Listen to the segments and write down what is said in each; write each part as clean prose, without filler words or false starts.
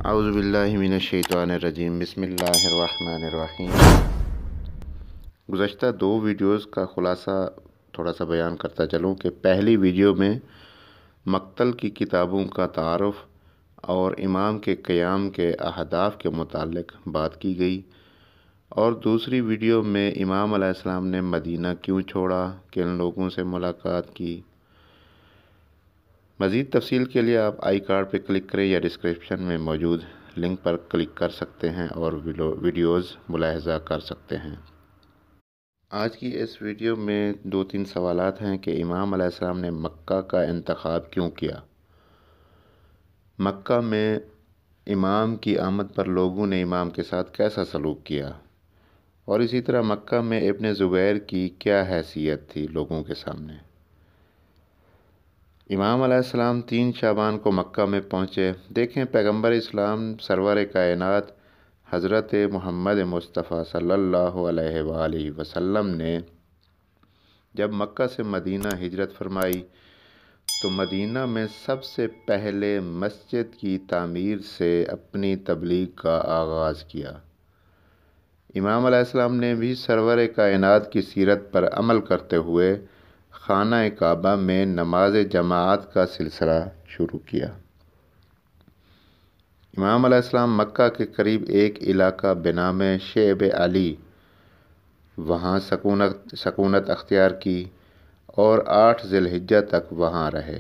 اعوذ باللہ من الشیطان الرجیم بسم اللہ الرحمن الرحیم۔ گزشتہ 2 ویڈیوز کا خلاصہ تھوڑا سا بیان کرتا چلوں کہ پہلی ویڈیو میں مقتل کی کتابوں کا تعارف اور امام کے قیام کے اہداف کے متعلق بات کی گئی، اور دوسری ویڈیو میں امام علیہ السلام نے مدینہ کیوں چھوڑا، کن لوگوں سے ملاقات کی۔ مزید تفصیل کے لیے آپ آئی کارڈ پہ کلک کریں یا ڈسکرپشن میں موجود لنک پر کلک کر سکتے ہیں اور ویڈیوز ملاحظہ کر سکتے ہیں۔ آج کی اس ویڈیو میں 2-3 سوالات ہیں کہ امام علیہ السلام نے مکہ کا انتخاب کیوں کیا، مکہ میں امام کی آمد پر لوگوں نے امام کے ساتھ کیسا سلوک کیا، اور اسی طرح مکہ میں ابن زبیر کی کیا حیثیت تھی لوگوں کے سامنے۔ امام علیہ السلام 3 شعبان کو مکہ میں پہنچے۔ دیکھیں، پیغمبر اسلام سرور کائنات حضرت محمد مصطفیٰ صلی اللہ علیہ وآلہ وسلم نے جب مکہ سے مدینہ ہجرت فرمائی تو مدینہ میں سب سے پہلے مسجد کی تعمیر سے اپنی تبلیغ کا آغاز کیا۔ امام علیہ السلام نے بھی سرور کائنات کی سیرت پر عمل کرتے ہوئے خانہ کعبہ میں نماز جماعت کا سلسلہ شروع کیا۔ امام علیہ السلام مکہ کے قریب ایک علاقہ بنام شعب علی، وہاں سکونت اختیار کی اور 8 ذی الحجہ تک وہاں رہے۔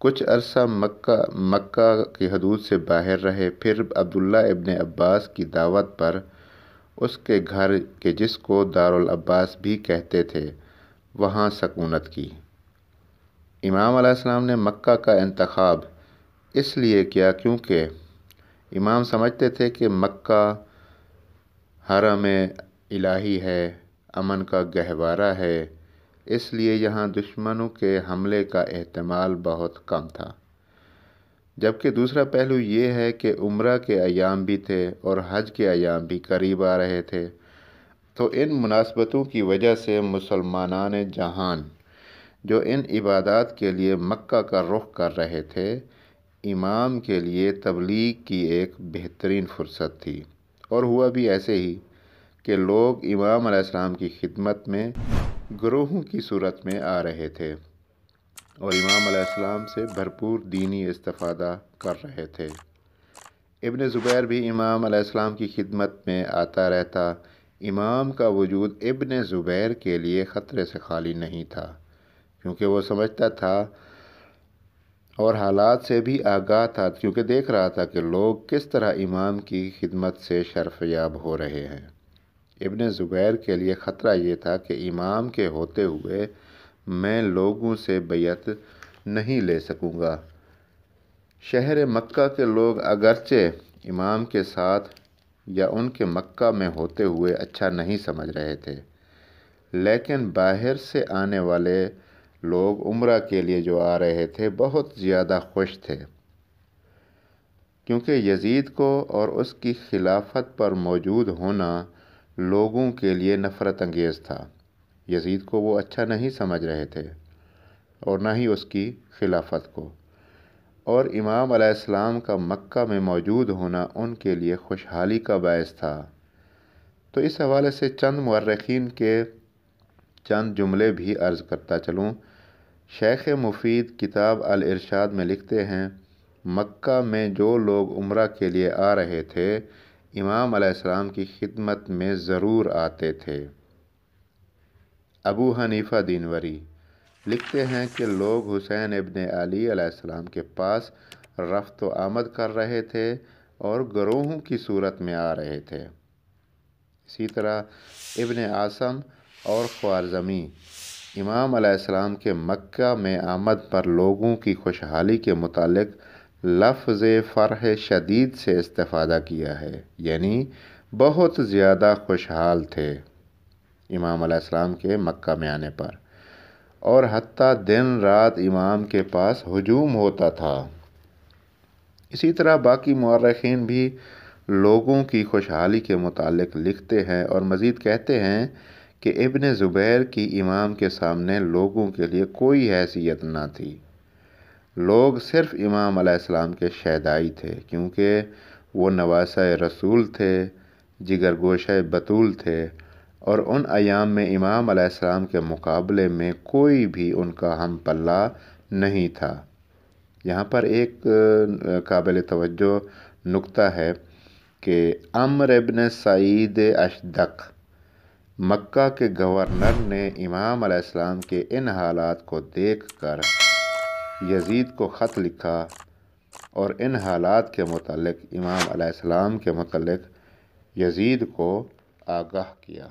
کچھ عرصہ مکہ کی حدود سے باہر رہے، پھر عبداللہ ابن عباس کی دعوت پر اس کے گھر کے جس کو دارالعباس بھی کہتے تھے وہاں سکونت کی۔ امام علیہ السلام نے مکہ کا انتخاب اس لیے کیا کیونکہ امام سمجھتے تھے کہ مکہ حرم الہی ہے، امن کا گہوارہ ہے، اس لیے یہاں دشمنوں کے حملے کا احتمال بہت کم تھا۔ جبکہ دوسرا پہلو یہ ہے کہ عمرہ کے ایام بھی تھے اور حج کے ایام بھی قریب آ رہے تھے، تو ان مناسبتوں کی وجہ سے مسلمانان جہان جو ان عبادات کے لیے مکہ کا رخ کر رہے تھے، امام کے لیے تبلیغ کی ایک بہترین فرصت تھی۔ اور ہوا بھی ایسے ہی کہ لوگ امام علیہ السلام کی خدمت میں گروہوں کی صورت میں آ رہے تھے اور امام علیہ السلام سے بھرپور دینی استفادہ کر رہے تھے۔ ابن زبیر بھی امام علیہ السلام کی خدمت میں آتا رہتا۔ امام کا وجود ابن زبیر کے لیے خطرے سے خالی نہیں تھا، کیونکہ وہ سمجھتا تھا اور حالات سے بھی آگاہ تھا، کیونکہ دیکھ رہا تھا کہ لوگ کس طرح امام کی خدمت سے شرف یاب ہو رہے ہیں۔ ابن زبیر کے لیے خطرہ یہ تھا کہ امام کے ہوتے ہوئے میں لوگوں سے بیعت نہیں لے سکوں گا۔ شہر مکہ کے لوگ اگرچہ امام کے ساتھ یا ان کے مکہ میں ہوتے ہوئے اچھا نہیں سمجھ رہے تھے، لیکن باہر سے آنے والے لوگ عمرہ کے لیے جو آ رہے تھے بہت زیادہ خوش تھے، کیونکہ یزید کو اور اس کی خلافت پر موجود ہونا لوگوں کے لیے نفرت انگیز تھا۔ یزید کو وہ اچھا نہیں سمجھ رہے تھے اور نہ ہی اس کی خلافت کو، اور امام علیہ السلام کا مکہ میں موجود ہونا ان کے لیے خوشحالی کا باعث تھا۔ تو اس حوالے سے چند مورخین کے چند جملے بھی عرض کرتا چلوں۔ شیخ مفید کتاب الارشاد میں لکھتے ہیں، مکہ میں جو لوگ عمرہ کے لیے آ رہے تھے امام علیہ السلام کی خدمت میں ضرور آتے تھے۔ ابو حنیفہ دینوری لکھتے ہیں کہ لوگ حسین ابن علی علیہ السلام کے پاس رفت و آمد کر رہے تھے اور گروہوں کی صورت میں آ رہے تھے۔ اسی طرح ابن عاصم اور خوارزمی امام علیہ السلام کے مکہ میں آمد پر لوگوں کی خوشحالی کے متعلق لفظ فرح شدید سے استفادہ کیا ہے، یعنی بہت زیادہ خوشحال تھے امام علیہ السلام کے مکہ میں آنے پر، اور حتیٰ دن رات امام کے پاس ہجوم ہوتا تھا۔ اسی طرح باقی مورخین بھی لوگوں کی خوشحالی کے متعلق لکھتے ہیں اور مزید کہتے ہیں کہ ابن زبیر کی امام کے سامنے لوگوں کے لیے کوئی حیثیت نہ تھی۔ لوگ صرف امام علیہ السلام کے شیدائی تھے، کیونکہ وہ نواسۂ رسول تھے، جگر گوشہ بطول تھے، اور ان ایام میں امام علیہ السلام کے مقابلے میں کوئی بھی ان کا ہم پلہ نہیں تھا۔ یہاں پر ایک قابل توجہ نکتہ ہے کہ عمرو ابن سعید اشدق مکہ کے گورنر نے امام علیہ السلام کے ان حالات کو دیکھ کر یزید کو خط لکھا اور ان حالات کے متعلق امام علیہ السلام کے متعلق یزید کو آگاہ کیا۔